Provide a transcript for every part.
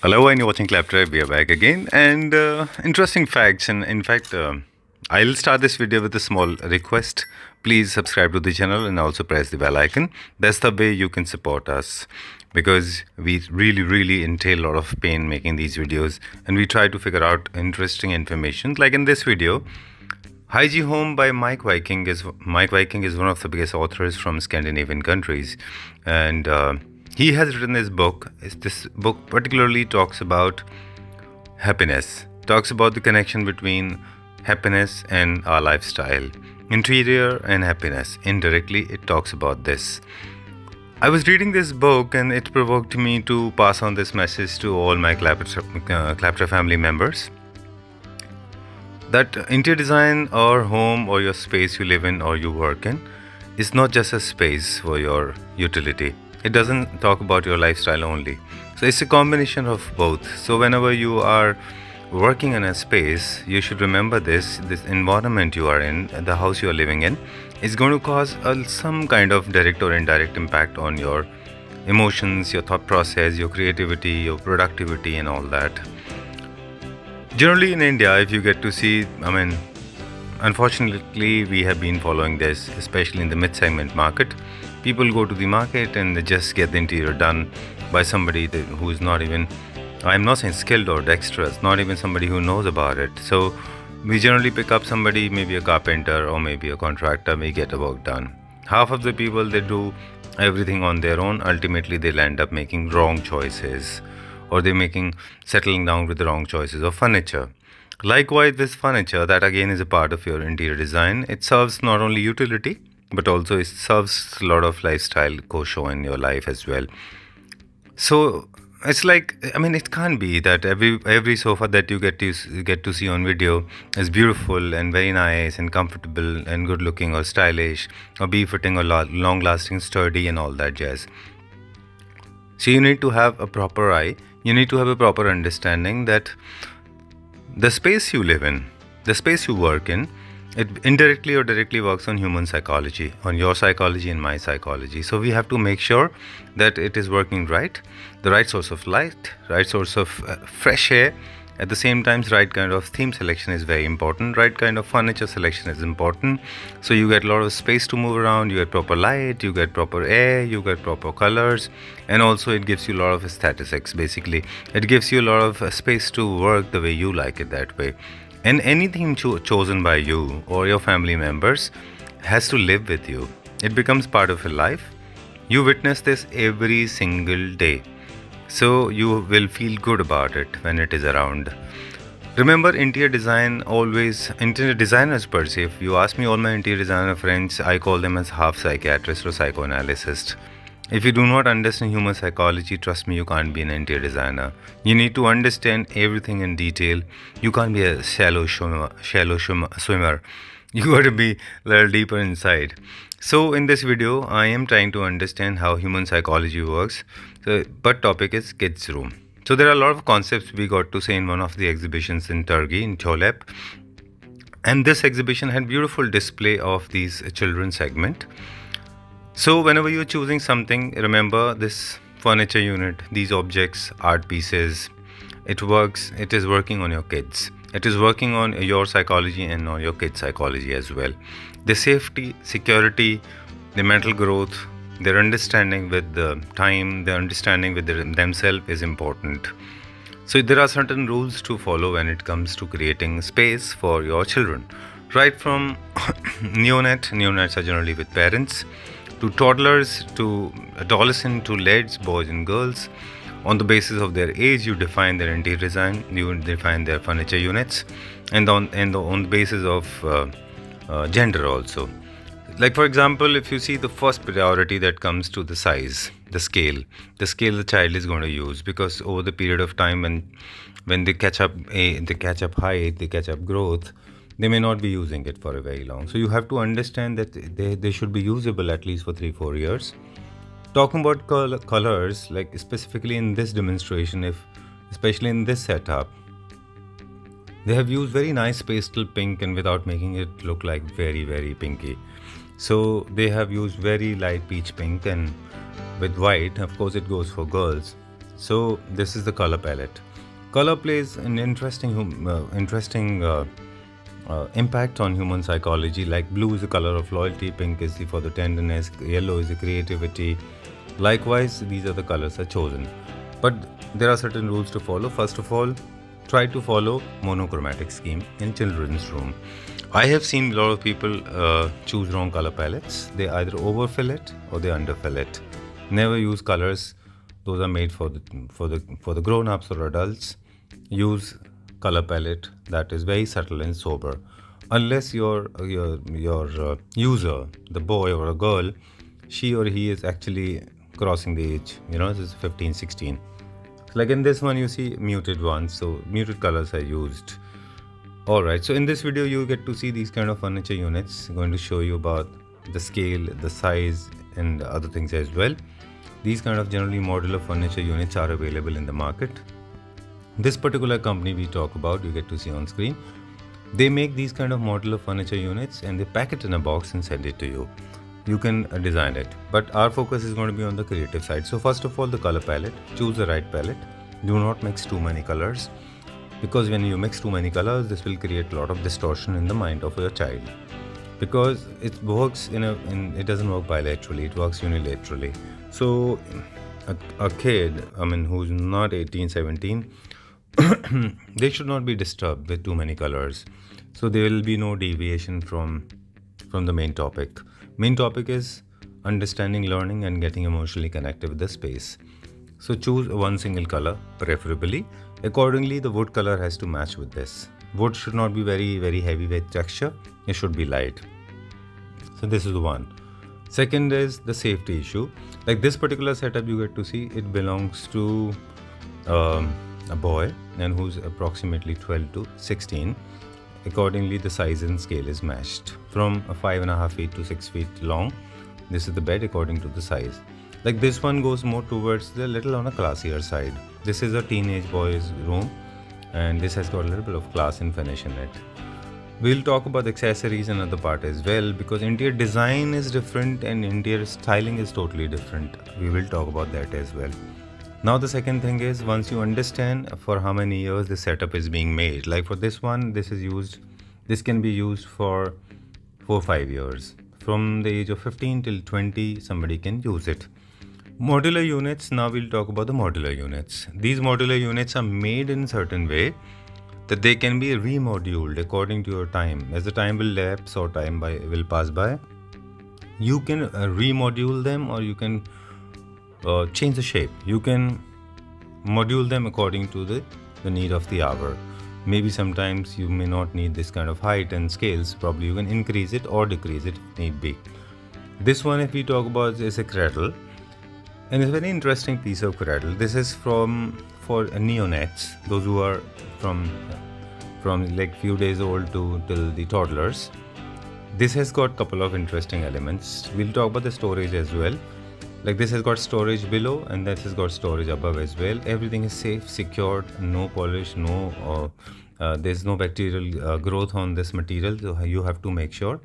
Hello, and you're watching Claptrap. We are back again, and interesting facts. And in fact, I'll start this video with a small request. Please subscribe to the channel and also press the bell icon. That's the way you can support us, because we really entail a lot of pain making these videos, and we try to figure out interesting information. Like in this video, Hygiene Home by Mike Viking is one of the biggest authors from Scandinavian countries, and he has written this book. This book particularly talks about happiness, talks about the connection between happiness and our lifestyle, interior and happiness. Indirectly, it talks about this. I was reading this book and it provoked me to pass on this message to all my Claptrap family members, that interior design or home or your space you live in or you work in is not just a space for your utility. It doesn't talk about your lifestyle only. So it's a combination of both. So whenever you are working in a space, you should remember this environment you are in, the house you are living in, is going to cause some kind of direct or indirect impact on your emotions, your thought process, your creativity, your productivity, and all that. Generally in India, if you get to see, unfortunately, we have been following this, especially in the mid-segment market. People go to the market and they just get the interior done by somebody who is not even, I'm not saying skilled or dexterous, not even somebody who knows about it. So we generally pick up somebody, maybe a carpenter or maybe a contractor, may get the work done. Half of the people, they do everything on their own. Ultimately, they'll end up making wrong choices, or they're settling down with the wrong choices of furniture. Likewise, this furniture, that again is a part of your interior design. It serves not only utility, but also it serves a lot of lifestyle co-show in your life as well. So it's like, it can't be that every sofa that you get to see on video is beautiful and very nice and comfortable and good looking or stylish or befitting or long lasting, sturdy and all that jazz. So you need to have a proper eye. You need to have a proper understanding that the space you live in, the space you work in, it indirectly or directly works on human psychology, on your psychology and my psychology. So we have to make sure that it is working right, the right source of light, right source of fresh air. At the same time, right kind of theme selection is very important. Right kind of furniture selection is important. So you get a lot of space to move around, you get proper light, you get proper air, you get proper colors, and also it gives you a lot of aesthetics. Basically, it gives you a lot of space to work the way you like it that way. And anything chosen by you or your family members has to live with you. It becomes part of your life. You witness this every single day. So you will feel good about it when it is around. Remember, interior designers per se, if you ask me, all my interior designer friends, I call them as half psychiatrist or psychoanalyst. If you do not understand human psychology, trust me, you can't be an interior designer. You need to understand everything in detail. You can't be a shallow swimmer. You got to be a little deeper inside. So in this video, I am trying to understand how human psychology works. But topic is kids' room. So there are a lot of concepts we got to say in one of the exhibitions in Turkey, in Cholep. And this exhibition had beautiful display of these children segment. So whenever you're choosing something, remember this furniture unit, these objects, art pieces, it is working on your kids. It is working on your psychology and on your kids' psychology as well. The safety, security, the mental growth, their understanding with the time, their understanding with themselves is important. So there are certain rules to follow when it comes to creating space for your children. Right from neonates are generally with parents, to toddlers, to adolescent, to lads, boys and girls. On the basis of their age, you define their interior design, you define their furniture units, and on the basis of gender also. Like for example, if you see the first priority that comes to the size, the scale the child is going to use, because over the period of time when they catch up height, they catch up growth, they may not be using it for a very long. So you have to understand that they should be usable at least for 3-4 years. Talking about colors, like specifically in this demonstration, especially in this setup, they have used very nice pastel pink and without making it look like very pinky. So they have used very light peach pink and with white. Of course, it goes for girls. So this is the color palette. Color plays an interesting impact on human psychology. Like blue is the color of loyalty, pink is for the tenderness, yellow is the creativity. Likewise, these are the colors are chosen. But there are certain rules to follow. First of all, try to follow monochromatic scheme in children's room. I have seen a lot of people choose wrong color palettes. They either overfill it or they underfill it. Never use colors; those are made for the grown-ups or adults. Use color palette that is very subtle and sober. Unless your user, the boy or a girl, she or he is actually crossing the age. This is 15, 16. Like in this one, you see muted ones, so muted colors are used. Alright, so in this video you get to see these kind of furniture units. I'm going to show you about the scale, the size and other things as well. These kind of generally modular furniture units are available in the market. This particular company we talk about, you get to see on screen. They make these kind of modular furniture units and they pack it in a box and send it to you. You can design it, but our focus is going to be on the creative side. So first of all, the color palette. Choose the right palette. Do not mix too many colors, because when you mix too many colors, this will create a lot of distortion in the mind of your child, because it works it doesn't work bilaterally, it works unilaterally. So a kid, who's not 18, 17, they should not be disturbed with too many colors. So there will be no deviation from the main topic. Main topic is understanding, learning and getting emotionally connected with the space. So choose one single color, preferably. Accordingly, the wood color has to match with this. Wood should not be very, very heavy with texture. It should be light. So this is the one. Second is the safety issue. Like this particular setup you get to see, it belongs to a boy and who's approximately 12 to 16. Accordingly, the size and scale is matched from 5.5 feet to 6 feet long. This is the bed according to the size. Like this one goes more towards the little on a classier side. This is a teenage boy's room and this has got a little bit of class and finish in it. We'll talk about accessories and other part as well, because interior design is different and interior styling is totally different. We will talk about that as well. Now the second thing is, once you understand for how many years the setup is being made, like for this one, this can be used for 4-5 years. From the age of 15 till 20, somebody can use it. Modular units, now we'll talk about the modular units. These modular units are made in a certain way that they can be remoduled according to your time. As the time will lapse or will pass by, you can remodule them, or you can change the shape. You can module them according to the need of the hour. Maybe sometimes you may not need this kind of height and scales. Probably you can increase it or decrease it if need be. This one, if we talk about, is a cradle. And it's a very interesting piece of cradle. This is for neonates, those who are from like few days old till the toddlers. This has got couple of interesting elements. We'll talk about the storage as well. Like this has got storage below and this has got storage above as well. Everything is safe, secured, no polish, there's no bacterial growth on this material. So you have to make sure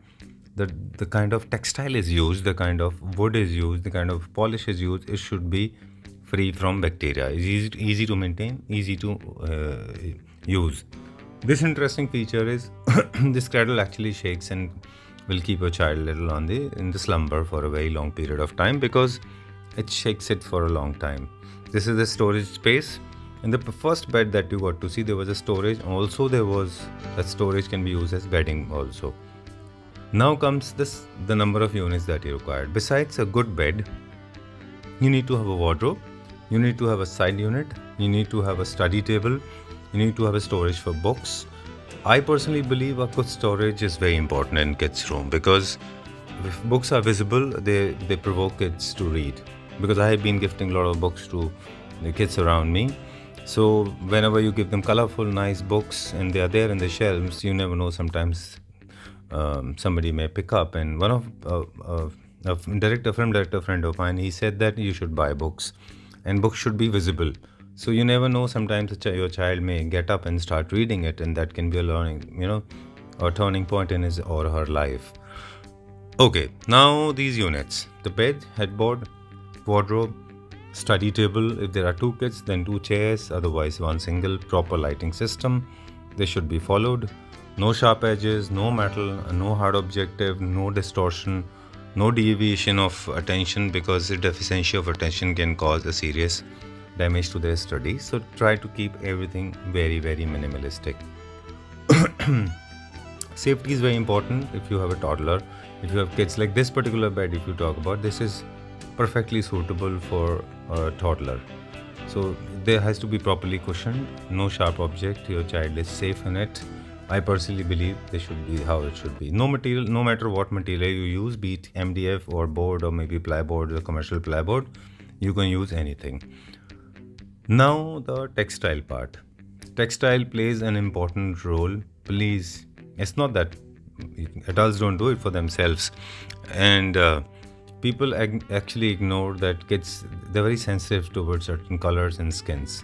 that the kind of textile is used, the kind of wood is used, the kind of polish is used, it should be free from bacteria. It's easy to maintain, easy to use. This interesting feature is this cradle actually shakes and will keep your child little in the slumber for a very long period of time, because it shakes it for a long time. This is the storage space. In the first bed that you got to see, there was a storage. Also, that storage can be used as bedding also. Now comes the number of units that you require. Besides a good bed, you need to have a wardrobe, you need to have a side unit, you need to have a study table, you need to have a storage for books. I personally believe a good storage is very important in kids' room, because if books are visible, they provoke kids to read. Because I have been gifting a lot of books to the kids around me. So whenever you give them colorful, nice books and they are there in the shelves, you never know, sometimes somebody may pick up. And one of a film director friend of mine, he said that you should buy books and books should be visible. So you never know, sometimes your child may get up and start reading it, and that can be a learning, or turning point in his or her life. Okay, now these units: the bed, headboard, wardrobe, Study table, if there are 2 kids, then 2 chairs, otherwise one single. Proper lighting system, this should be followed. No sharp edges, no metal, no hard objective, no distortion, no deviation of attention, because the deficiency of attention can cause a serious damage to their studies. So try to keep everything very, very minimalistic. Safety is very important if you have a toddler. If you have kids, like this particular bed, if you talk about, this is perfectly suitable for a toddler. So there has to be properly cushioned, no sharp object, your child is safe in it. I personally believe this should be how it should be. No material, no matter what material you use, be it MDF or board or maybe plyboard or commercial plyboard, you can use anything. Now the textile part. Textile plays an important role. Please, it's not that adults don't do it for themselves, and people actually ignore that kids, they're very sensitive towards certain colors and skins.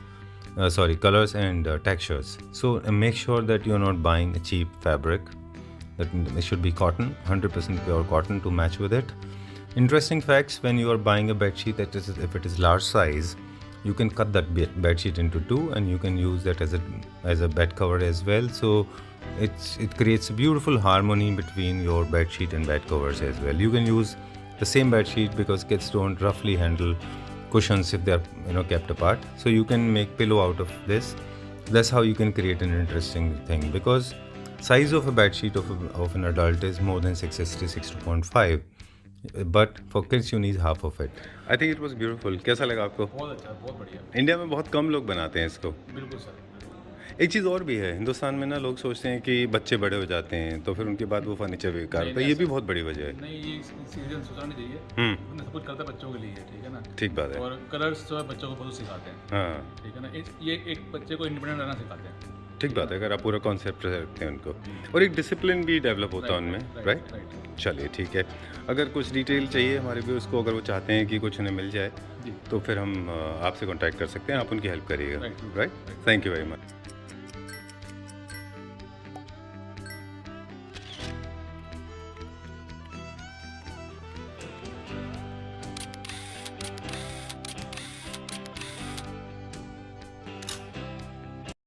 Colors and textures. So make sure that you're not buying a cheap fabric. That it should be cotton, 100% pure cotton to match with it. Interesting facts: when you are buying a bedsheet, that is, if it is large size, you can cut that bedsheet into 2, and you can use that as a bed cover as well. So it creates a beautiful harmony between your bedsheet and bed covers as well. You can use the same bedsheet because kids don't roughly handle cushions if they're kept apart. So you can make pillow out of this. That's how you can create an interesting thing, because size of a bedsheet of an adult is more than 660-6.5. But for kids you need half of it. I think it was beautiful. कैसा लगा आपको? बहुत अच्छा, बहुत बढ़िया। India में बहुत कम लोग बनाते हैं इसको। बिल्कुल सर। एक चीज़ और भी है, हिंदुस्तान में ना लोग सोचते हैं कि बच्चे बड़े हो जाते हैं तो फिर उनके बाद वो फर्नीचर बेकार होता है। ये भी बहुत बड़ी वजह है। नहीं, ये सीजन सोचना नहीं चाहिए। सब कुछ करता है बच्चों के लिए, ठीक है ना? ठीक बात है। और कलर्स जो है बच्चों को बहुत सिखाते हैं। हाँ, ठीक है ना? ये एक बच्चे को इंडिपेंडेंट रहना सिखाते हैं। ठीक बात है, अगर आप पूरा कॉन्सेप्ट रखते हैं उनको, और एक डिसिप्लिन भी डेवलप होता है उनमें, राइट? चलिए ठीक है। अगर कुछ डिटेल चाहिए हमारे व्यूअर्स को, अगर वो चाहते हैं कि कुछ उन्हें मिल जाए, तो फिर हम आपसे कांटेक्ट कर सकते हैं, आप उनकी हेल्प करिएगा, right? Thank you very much.